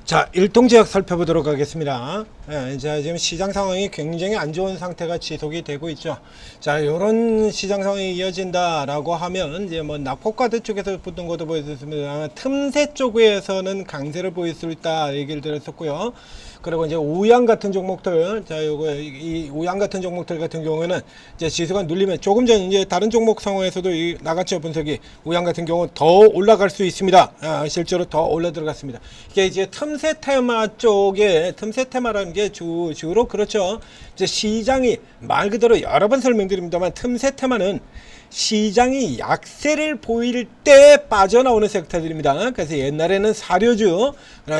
자, 일동제약 살펴보도록 하겠습니다. 자, 지금 시장 상황이 굉장히 안 좋은 상태가 지속이 되고 있죠. 자, 요런 시장 상황이 이어진다라고 하면 이제 뭐 낙폭과대 쪽에서 붙은 것도 보였습니다. 틈새 쪽에서는 강세를 보일 수 있다 얘기를 드렸었고요. 그리고 이제 우양 같은 종목들, 자, 요거 이 우양 같은 종목들 같은 경우에는 이제 지수가 눌리면 조금 전 이제 다른 종목 상황에서도 나갔죠, 분석이. 우양 같은 경우 더 올라갈 수 있습니다. 실제로 더 올라 들어갔습니다. 이게 이제 틈새 테마 쪽에, 틈새 테마라는 게 주로 그렇죠. 이제 시장이 말 그대로 여러 번 설명드립니다만, 틈새 테마는 시장이 약세를 보일 때 빠져나오는 섹터들입니다. 그래서 옛날에는 사료주,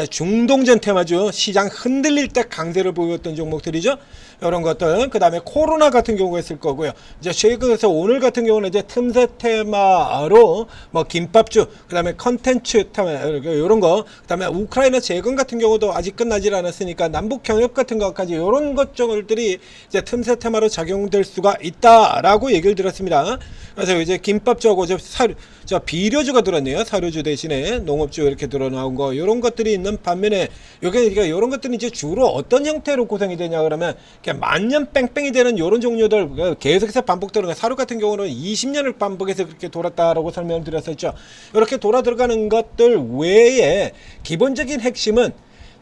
중동전 테마주, 시장 흔들릴 때 강세를 보였던 종목들이죠. 이런 것들. 그 다음에 코로나 같은 경우가 있을 거고요. 이제 최근에서 오늘 같은 경우는 이제 틈새 테마로 뭐 김밥주, 그 다음에 컨텐츠 테마, 이런 거, 그 다음에 우크라이나 재건 같은 경우도 아직 끝나질 않았으니까 남북 경협 같은 것까지 이런 것들이 이제 틈새 테마로 작용될 수가 있다라고 얘기를 들었습니다. 그래서 이제 김밥주하고 저 비료주가 들었네요. 사료주 대신에 농업주 이렇게 들어나온 거, 이런 것들이 있는 반면에 이런 것들이 이제 주로 어떤 형태로 구성이 되냐 그러면 만년 뺑뺑이 되는 이런 종류들 계속해서 반복되는 거. 사료 같은 경우는 20년을 반복해서 그렇게 돌았다라고 설명을 드렸었죠. 이렇게 돌아 들어가는 것들 외에 기본적인 핵심은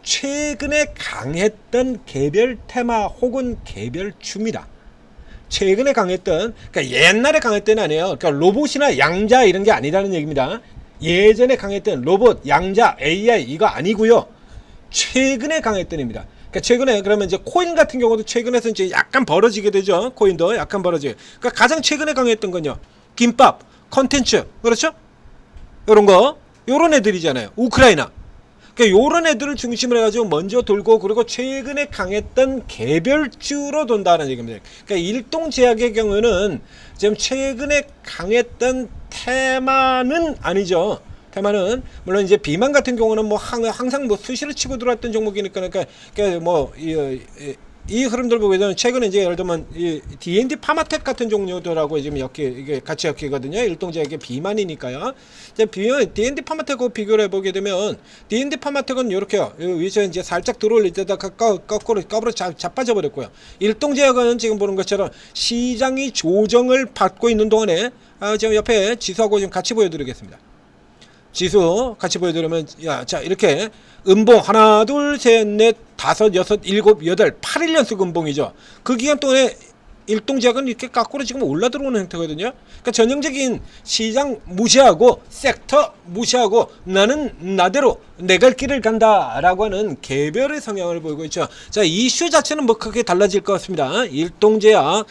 최근에 강했던 개별 테마 혹은 개별 춤이다. 최근에 강했던, 그러니까 옛날에 강했던 아니에요. 그러니까 로봇이나 양자 이런 게 아니라는 얘기입니다. 예전에 강했던 로봇, 양자, AI 이거 아니고요. 최근에 강했던 입니다. 그러니까 최근에 그러면 이제 코인 같은 경우도 최근에서 이제 약간 벌어지게 되죠. 코인도 약간 벌어지게. 그러니까 가장 최근에 강했던 건요. 김밥, 컨텐츠, 그렇죠? 이런 거, 요런 애들이잖아요. 우크라이나. 그러니까 요런 애들을 중심으로 해가지고 먼저 돌고, 그리고 최근에 강했던 개별주로 돈다는 얘기입니다. 그러니까 일동제약의 경우는 지금 최근에 강했던 테마는 아니죠. 테마는 물론 이제 비만 같은 경우는 뭐 항상 뭐 수시로 치고 들어왔던 종목이니까, 그러니까 뭐 이 흐름들 보게 되면 최근에 이제 예를 들면 이 D&D 파마텍 같은 종류들하고 지금 이게 같이 엮이거든요. 일동제약의 비만이니까요. 이제 D&D 파마텍하고 비교를 해보게 되면 D&D 파마텍은 이렇게요. 위에서 이제 살짝 들어올릴 때다가 거꾸로 자빠져 버렸고요. 일동제약은 지금 보는 것처럼 시장이 조정을 받고 있는 동안에 지금 옆에 지수하고 지금 같이 보여드리겠습니다. 지수 같이 보여드리면, 자, 이렇게 음봉 하나, 둘, 셋, 넷, 다섯, 여섯, 일곱, 여덟, 8일 연속 음봉이죠. 그 기간 동안에 일동제약은 이렇게 거꾸로 지금 올라 들어오는 형태거든요. 그러니까 전형적인 시장 무시하고 섹터 무시하고 나는 나대로 내 갈 길을 간다라고 하는 개별의 성향을 보이고 있죠. 자, 이슈 자체는 뭐 크게 달라질 것 같습니다. 일동제약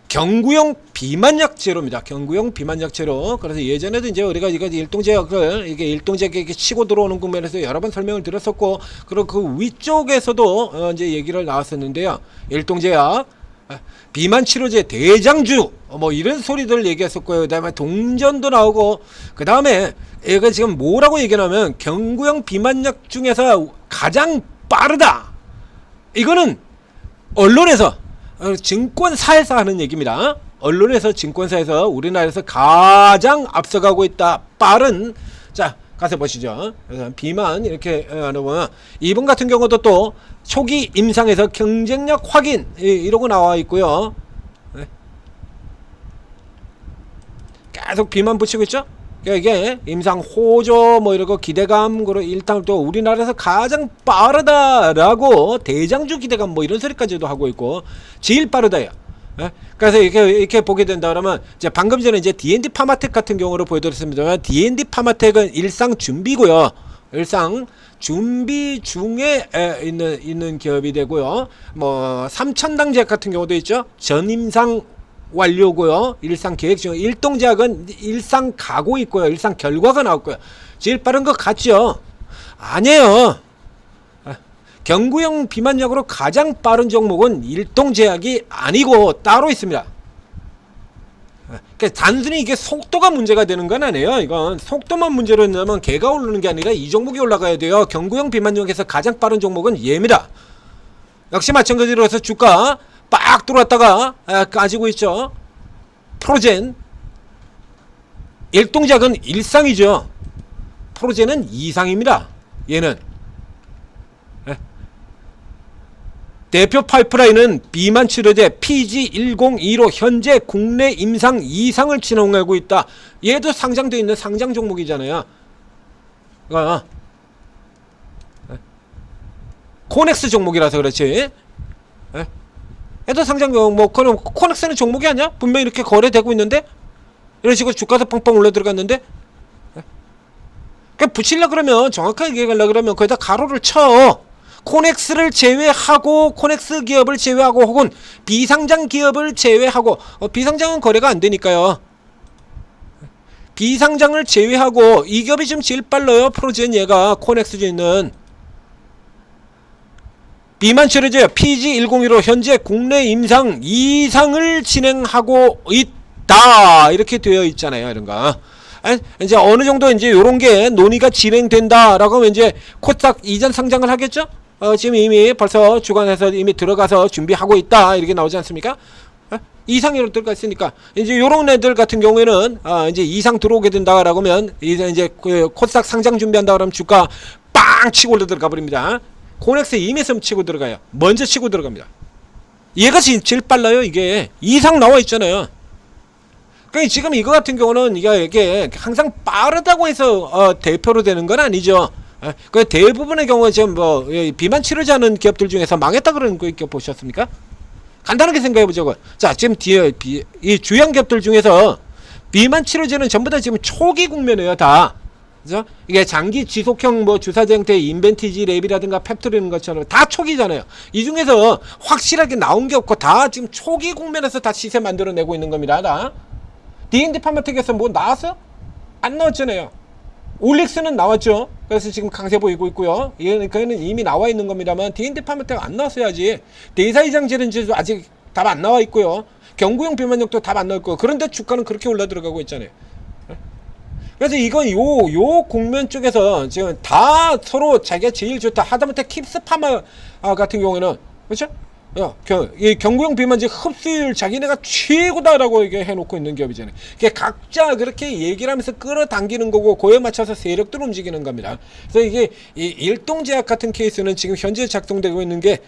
경구용 비만약 제로입니다. 경구용 비만약 제로. 그래서 예전에도 이제 우리가 이거 일동제약을 이게 일동제약에 치고 들어오는 국면에서 여러 번 설명을 드렸었고, 그리고 그 위쪽에서도 이제 얘기를 나왔었는데요. 일동제약 비만 치료제 대장주 뭐 이런 소리들 얘기했었고요. 그다음에 동전도 나오고, 그다음에 이거 지금 뭐라고 얘기하냐면 경구용 비만약 중에서 가장 빠르다. 이거는 언론에서 증권사에서 하는 얘기입니다. 언론에서 증권사에서 우리나라에서 가장 앞서가고 있다. 빠른. 자, 가서 보시죠. 그래서 비만 이렇게 여러분, 이번 같은 경우도 또 초기 임상에서 경쟁력 확인 이러고 나와 있고요. 계속 비만 붙이고 있죠. 이게 임상 호조 뭐 이러고 기대감, 그리고 일단 또 우리나라에서 가장 빠르다라고 대장주 기대감 뭐 이런 소리까지도 하고 있고, 제일 빠르다요. 그래서 이렇게 보게 된다 그러면, 이제 방금 전에 이제 D&D 파마텍 같은 경우로 보여드렸습니다만, D&D 파마텍은 일상 준비고요. 일상 준비 중에 있는 기업이 되고요. 뭐 삼천당제약 같은 경우도 있죠. 전임상 완료고요. 일상 계획 중. 일동제약은 일상 가고 있고요. 일상 결과가 나왔고요. 제일 빠른 것 같죠? 아니에요. 경구용 비만약으로 가장 빠른 종목은 일동제약이 아니고 따로 있습니다. 그러니까 단순히 이게 속도가 문제가 되는 건 아니에요. 이건 속도만 문제로 된다면 개가 오르는 게 아니라 이 종목이 올라가야 돼요. 경구용 비만약에서 가장 빠른 종목은 얘입니다. 역시 마찬가지로 해서 주가 빡 들어왔다가 까지고 있죠. 프로젠. 일동작은 일상이죠. 프로젠은 이상입니다. 얘는 대표 파이프라인은 비만 치료제 PG102로 현재 국내 임상 2상을 진행하고 있다. 얘도 상장되어 있는 상장 종목이잖아요. 그러니까 코넥스 종목이라서 그렇지. 얘도 상장 종목. 그럼 코넥스는 종목이 아니야? 분명히 이렇게 거래되고 있는데 이런 식으로 주가도 펑펑 올라 들어갔는데. 그러니까 붙이려 그러면 정확하게 얘기하려 그러면 거기다 가로를 쳐. 코넥스를 제외하고, 코넥스 기업을 제외하고, 혹은 비상장 기업을 제외하고, 비상장은 거래가 안 되니까요. 비상장을 제외하고 이 기업이 지금 제일 빨라요. 프로젠 얘가 코넥스제는 비만 치료제 PG101로 현재 국내 임상 2상을 진행하고 있다. 이렇게 되어 있잖아요. 이런가. 이제 어느 정도 이제 요런 게 논의가 진행된다라고 하면 이제 코스닥 이전 상장을 하겠죠? 지금 이미 벌써 주관에서 이미 들어가서 준비하고 있다. 이렇게 나오지 않습니까? 이상으로 들어가 있으니까 이제 요런 애들 같은 경우에는 이제 이상 들어오게 된다라고 하면 이제 그 코스닥 상장 준비한다 그러면 주가 빵 치고 올라 들어가 버립니다. 코넥스 이미 좀 치고 들어가요. 먼저 치고 들어갑니다. 얘가 제일 빨라요. 이게 이상 나와 있잖아요. 그러니까 지금 이거 같은 경우는 이게 항상 빠르다고 해서 대표로 되는 건 아니죠. 그 대부분의 경우에 지금 뭐 비만 치료제 하는 기업들 중에서 망했다 그러는 거 보셨습니까? 간단하게 생각해보자고. 자, 지금 뒤에 이 주요 기업들 중에서 비만 치료제는 전부 다 지금 초기 국면이에요, 다. 그죠? 이게 장기 지속형 뭐 주사제 형태의 인벤티지 랩이라든가 펩토리는 것처럼 다 초기잖아요. 이 중에서 확실하게 나온 게 없고 다 지금 초기 국면에서 다 시세 만들어내고 있는 겁니다. 다. D&D 파마텍에서 뭐 나왔어? 안 나왔잖아요. 올릭스는 나왔죠. 그래서 지금 강세 보이고 있고요. 얘는 이미 나와 있는 겁니다만 D&D 파마텍 안 나왔어야지. 대사이장제는지도 아직 답 안 나와 있고요. 경구용 비만약도 답 안 나와 있고. 그런데 주가는 그렇게 올라 들어가고 있잖아요. 그래서 이건 요 국면 쪽에서 지금 다 서로 자기가 제일 좋다. 하다못해 킵스 파마 같은 경우에는 그렇죠? 이 경구용 비만제 흡수율 자기네가 최고다라고 얘기 해놓고 있는 기업이잖아요. 이게 각자 그렇게 얘기를 하면서 끌어당기는 거고 그에 맞춰서 세력들 움직이는 겁니다. 그래서 이게 이 일동제약 같은 케이스는 지금 현재 작동되고 있는 게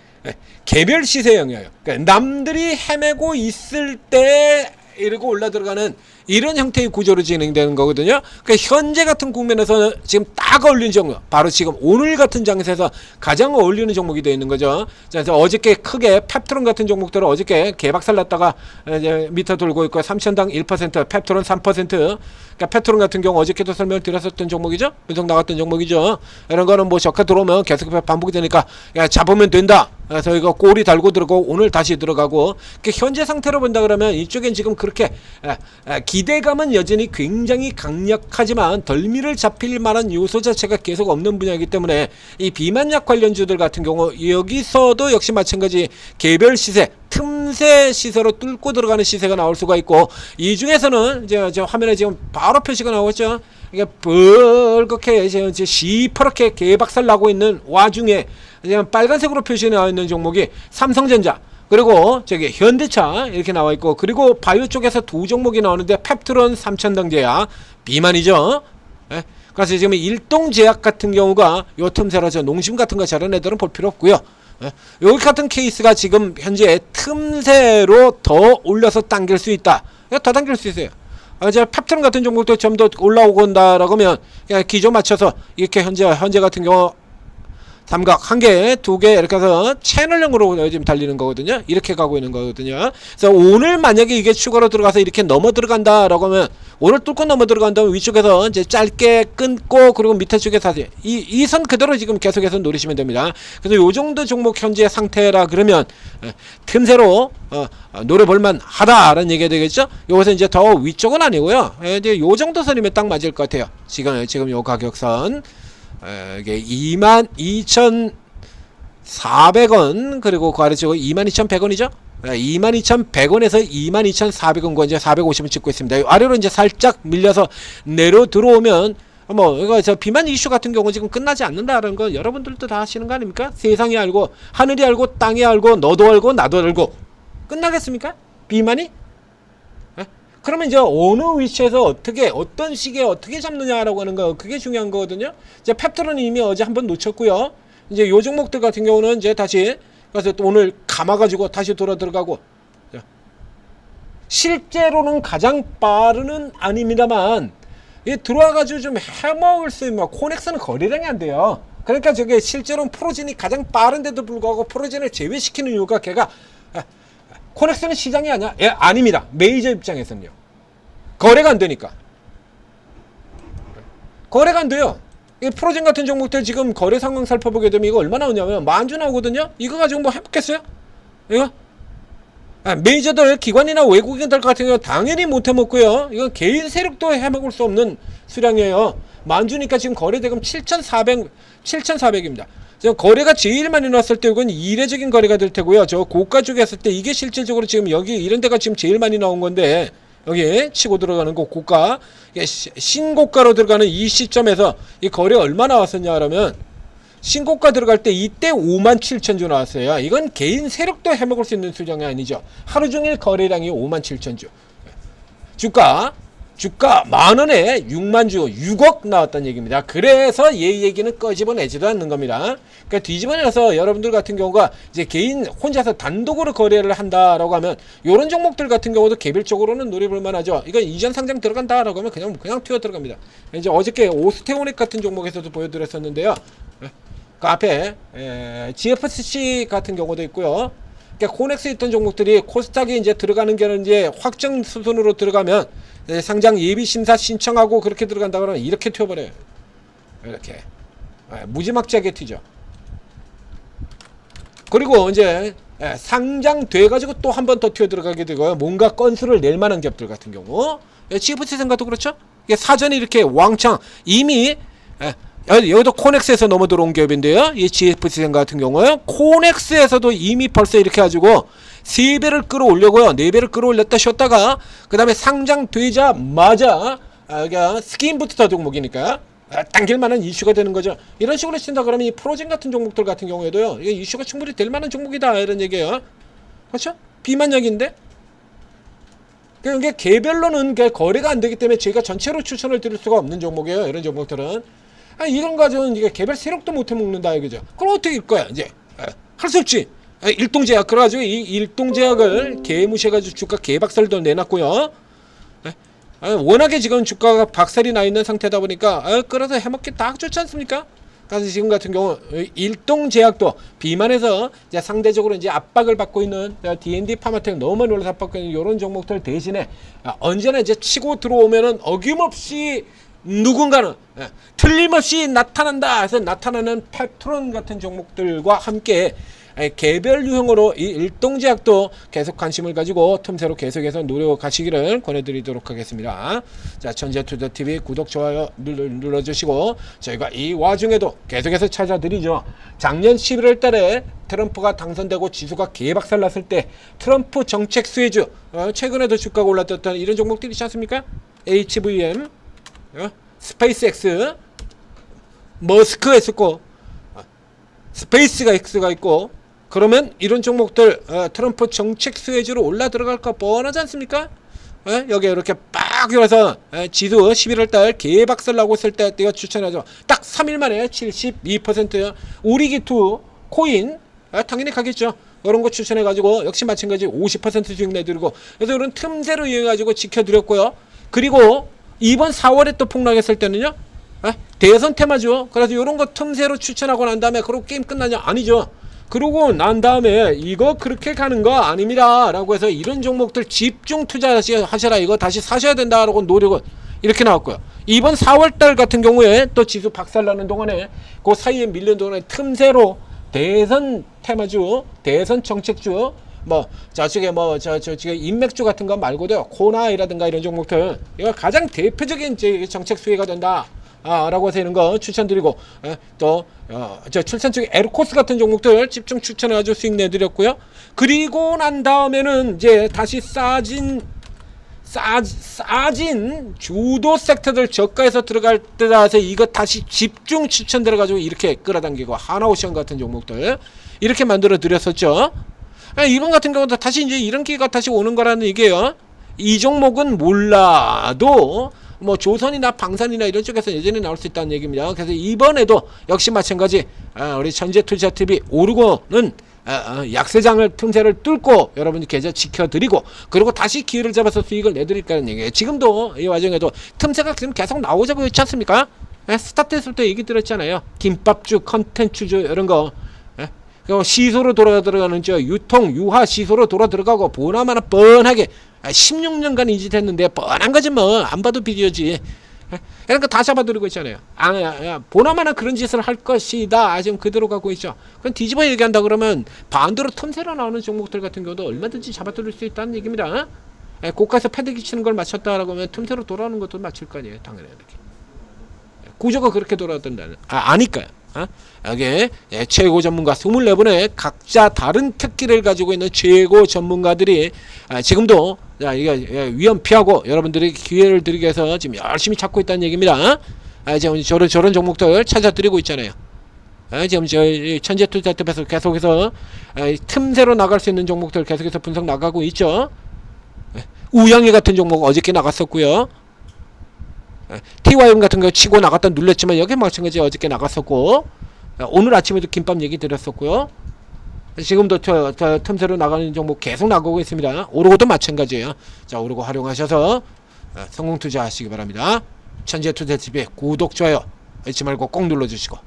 개별 시세형이에요. 그러니까 남들이 헤매고 있을 때 이러고 올라 들어가는 이런 형태의 구조로 진행되는 거거든요. 그러니까 현재 같은 국면에서는 지금 딱 어울리는 종목, 바로 지금 오늘 같은 장세에서 가장 어울리는 종목이 되어 있는 거죠. 그래서 어저께 크게 펩트론 같은 종목들은 어저께 개박살 났다가 이제 밑에 돌고 있고 3천당 1%, 펩트론 3%. 그러니까 펩트론 같은 경우 어저께도 설명을 드렸었던 종목이죠. 분석 나갔던 종목이죠. 이런 거는 뭐 저가 들어오면 계속 반복이 되니까 야, 잡으면 된다. 그래서 이거 꼬리 달고 들어가고 오늘 다시 들어가고. 그러니까 현재 상태로 본다 그러면 이쪽엔 지금 그렇게 기대감은 여전히 굉장히 강력하지만 덜미를 잡힐 만한 요소 자체가 계속 없는 분야이기 때문에 이 비만약 관련주들 같은 경우 여기서도 역시 마찬가지 개별 시세, 틈새 시세로 뚫고 들어가는 시세가 나올 수가 있고, 이 중에서는 이제 화면에 지금 바로 표시가 나오죠. 이게 벌겋게 이제 시퍼렇게 개박살 나고 있는 와중에 지금 빨간색으로 표시 나와 있는 종목이 삼성전자, 그리고 저기 현대차 이렇게 나와 있고, 그리고 바이오 쪽에서 두 종목이 나오는데 펩트론 3천당제약 비만이죠. 예? 그래서 지금 일동제약 같은 경우가 요 틈새로 저 농심 같은 거 저런 애들은 볼 필요 없고요. 예? 여기 같은 케이스가 지금 현재 틈새로 더 올려서 당길 수 있다. 더 당길 수 있어요. 이제 펩트론 같은 종목도 좀 더 올라오고 온다라고 하면 그냥 기조 맞춰서 이렇게 현재 같은 경우 삼각 한 개, 두 개 이렇게 해서 채널형으로 지금 달리는 거거든요. 이렇게 가고 있는 거거든요. 그래서 오늘 만약에 이게 추가로 들어가서 이렇게 넘어 들어간다라고 하면, 오늘 뚫고 넘어 들어간다면 위쪽에서 이제 짧게 끊고 그리고 밑에 쪽에서 이 선 그대로 지금 계속해서 노리시면 됩니다. 그래서 요 정도 종목 현재 상태라 그러면 틈새로 노려볼만 하다라는 얘기가 되겠죠. 요것은 이제 더 위쪽은 아니고요. 이제 요 정도 선이면 딱 맞을 것 같아요. 지금 요 가격선. 이게 22,400원, 그리고 그 아래쪽은 22,100원이죠. 22,100원에서 22,400원과 이제 450원 찍고 있습니다. 아래로 이제 살짝 밀려서 내려 들어오면 뭐 이거 저 비만 이슈 같은 경우 지금 끝나지 않는다라는 거 여러분들도 다 아시는 거 아닙니까? 세상이 알고 하늘이 알고 땅이 알고 너도 알고 나도 알고 끝나겠습니까? 비만이? 그러면 이제 어느 위치에서 어떤 시기에 어떻게 잡느냐라고 하는 거, 그게 중요한 거거든요. 이제 펩트론이 이미 어제 한번 놓쳤고요. 이제 요 종목들 같은 경우는 이제 다시 그래서 또 오늘 감아가지고 다시 돌아 들어가고. 실제로는 가장 빠르는 아닙니다만 들어와가지고 좀 해먹을 수 있는 코넥스는 거래량이 안 돼요. 그러니까 저게 실제로는 프로진이 가장 빠른데도 불구하고 프로진을 제외시키는 이유가 걔가 코넥스는 시장이 아니야? 예, 아닙니다. 메이저 입장에서는요. 거래가 안 되니까. 거래가 안 돼요. 이 프로진 같은 종목들 지금 거래 상황 살펴보게 되면 이거 얼마 나오냐면 만주 나오거든요. 이거 가지고 뭐 해먹겠어요? 이거? 메이저들 기관이나 외국인들 같은 경우 당연히 못 해먹고요. 이건 개인 세력도 해먹을 수 없는 수량이에요. 만주니까 지금 거래대금 7,400입니다. 지금 거래가 제일 많이 나왔을 때 이건 이례적인 거래가 될 테고요. 저 고가 쪽에 했을 때 이게 실질적으로 지금 여기 이런 데가 지금 제일 많이 나온 건데 여기 치고 들어가는 거 고가 신고가로 들어가는 이 시점에서 이 거래 얼마 나왔었냐 그러면 신고가 들어갈 때 이때 57,000주 나왔어요. 이건 개인 세력도 해먹을 수 있는 수량이 아니죠. 하루 종일 거래량이 57,000주. 주가 만원에 6만주 6억 나왔다는 얘기입니다. 그래서 얘 얘기는 꺼집어내지도 않는 겁니다. 그러니까 뒤집어내서 여러분들 같은 경우가 이제 개인 혼자서 단독으로 거래를 한다라고 하면 이런 종목들 같은 경우도 개별적으로는 노려볼 만하죠. 이거 이전 상장 들어간다라고 하면 그냥 튀어 들어갑니다. 이제 어저께 오스테오닉 같은 종목에서도 보여드렸었는데요. 그 앞에 GFC 같은 경우도 있고요. 그러니까 코넥스 있던 종목들이 코스닥에 이제 들어가는 게 이제 확정 수순으로 들어가면 상장 예비 심사 신청하고 그렇게 들어간다 그러면 이렇게 튀어버려요. 이렇게 무지막지하게 튀죠. 그리고 이제 상장돼 가지고 또 한 번 더 튀어 들어가게 되고요. 뭔가 건수를 낼 만한 기업들 같은 경우 GFC 생각도 그렇죠. 이게 사전에 이렇게 왕창 이미 여기도 코넥스에서 넘어 들어온 기업인데요. 이 GFC 같은 경우에 코넥스에서도 이미 벌써 이렇게 가지고 3배를 끌어올려고요. 4배를 끌어올렸다 쉬었다가 그 다음에 상장되자마자 여기 스킨부터 종목이니까 당길 만한 이슈가 되는 거죠. 이런 식으로 친다 그러면 이 프로진 같은 종목들 같은 경우에도요. 이게 이슈가 충분히 될 만한 종목이다 이런 얘기예요. 그렇죠? 비만약인데 그러니까 개별로는 거래가 안 되기 때문에 저희가 전체로 추천을 드릴 수가 없는 종목이에요. 이런 종목들은 이런 가지고는 이게 개별 세력도 못 해먹는다 이거죠. 그럼 어떻게 일 거야 이제 할 수 없지. 일동제약 그래가지고 이 일동제약을 개무시해가지고 주가 개박살도 내놨고요. 워낙에 지금 주가가 박살이 나 있는 상태다 보니까 끌어서 해먹기 딱 좋지 않습니까? 그래서 지금 같은 경우 일동제약도 비만해서 이제 상대적으로 이제 압박을 받고 있는 D&D 파마텍 너무 많이 올라서 압박받고 있는 이런 종목들 대신에 언제나 이제 치고 들어오면은 어김없이 누군가는 틀림없이 나타난다 해서 나타나는 패트론 같은 종목들과 함께 개별 유형으로 이 일동제약도 계속 관심을 가지고 틈새로 계속해서 노력하시기를 권해드리도록 하겠습니다. 자, 전재투자TV 구독, 좋아요 눌러주시고 저희가 이 와중에도 계속해서 찾아드리죠. 작년 11월 달에 트럼프가 당선되고 지수가 개박살 났을 때 트럼프 정책 수혜주 최근에도 주가가 올랐던 이런 종목들이 있지 않습니까? HVM 스페이스X 머스크가 있었고 스페이스가 X가 있고 그러면 이런 종목들 트럼프 정책 수혜주로 올라 들어갈까 뻔하지 않습니까? 여기 이렇게 빡 열어서 지수 11월달 개박살 나고 있을 때 내가 추천하죠. 딱 3일 만에 72%요. 우리기투 코인 당연히 가겠죠. 이런 거 추천해가지고 역시 마찬가지 50% 수익 내드리고 그래서 이런 틈새로 이용해가지고 지켜드렸고요. 그리고 이번 4월에 또 폭락했을 때는요. 대선 테마죠. 그래서 이런 거 틈새로 추천하고 난 다음에 그러고 게임 끝나냐? 아니죠. 그러고 난 다음에 이거 그렇게 가는 거 아닙니다 라고 해서 이런 종목들 집중 투자하셔라 이거 다시 사셔야 된다 라고 노력을 이렇게 나왔고요. 이번 4월달 같은 경우에 또 지수 박살나는 동안에 그 사이에 밀린 동안에 틈새로 대선 테마주 대선 정책주 뭐 저쪽에 뭐 저쪽에 인맥주 같은 거 말고도 코나이라든가 이런 종목들 이거 가장 대표적인 정책 수혜가 된다 라고 해서 이런 거 추천드리고 또 저 출산 쪽에 에르코스 같은 종목들 집중 추천해가지고 수익 내드렸고요. 그리고 난 다음에는 이제 다시 싸진 주도 섹터들 저가에서 들어갈 때다 해서 이거 다시 집중 추천 들어가지고 이렇게 끌어당기고 하나오션 같은 종목들 이렇게 만들어 드렸었죠. 이번 같은 경우도 다시 이제 이런 기회가 다시 오는 거라는 얘기예요. 이 종목은 몰라도 뭐 조선이나 방산이나 이런 쪽에서 예전에 나올 수 있다는 얘기입니다. 그래서 이번에도 역시 마찬가지 우리 전재투자TV 오르고는 약세장을 틈새를 뚫고 여러분이 계좌 지켜드리고 그리고 다시 기회를 잡아서 수익을 내드릴까는 얘기예요. 지금도 이 와중에도 틈새가 지금 계속 나오자고 있지 않습니까? 스타트했을 때 얘기 들었잖아요. 김밥주, 컨텐츠주 이런 거. 시소로 들어가는 유통, 유화 시소로 들어가고 보나마나 뻔하게 16년간 이 짓 했는데 뻔한 거지 뭐. 안 봐도 비디오지. 그러니까 다 잡아들이고 있잖아요. 보나마나 그런 짓을 할 것이다. 지금 그대로 가고 있죠. 그럼 뒤집어 얘기한다 그러면 반대로 틈새로 나오는 종목들 같은 경우도 얼마든지 잡아들일 수 있다는 얘기입니다. 고가에서 패대기 치는 걸 맞췄다라고 하면 틈새로 돌아오는 것도 맞출 거 아니에요. 당연히 이렇게. 구조가 그렇게 돌아왔던다는 아니까요. 여기 최고 전문가 24분의 각자 다른 특기를 가지고 있는 최고 전문가들이 지금도 이게 위험 피하고 여러분들이 기회를 드리기 위해서 지금 열심히 찾고 있다는 얘기입니다. 지금 저런 종목들 찾아드리고 있잖아요. 지금 천재투자협에서 계속해서 틈새로 나갈 수 있는 종목들 계속해서 분석 나가고 있죠. 우영이 같은 종목 어저께 나갔었고요. TYM 같은 거 치고 나갔다 눌렸지만 여기 마찬가지 어저께 나갔었고 오늘 아침에도 김밥 얘기 드렸었고요. 지금도 저 틈새로 나가는 종목 계속 나가고 있습니다. 오르고도 마찬가지예요. 자, 오르고 활용하셔서 성공 투자하시기 바랍니다. 천재투자TV 구독, 좋아요 잊지 말고 꼭 눌러주시고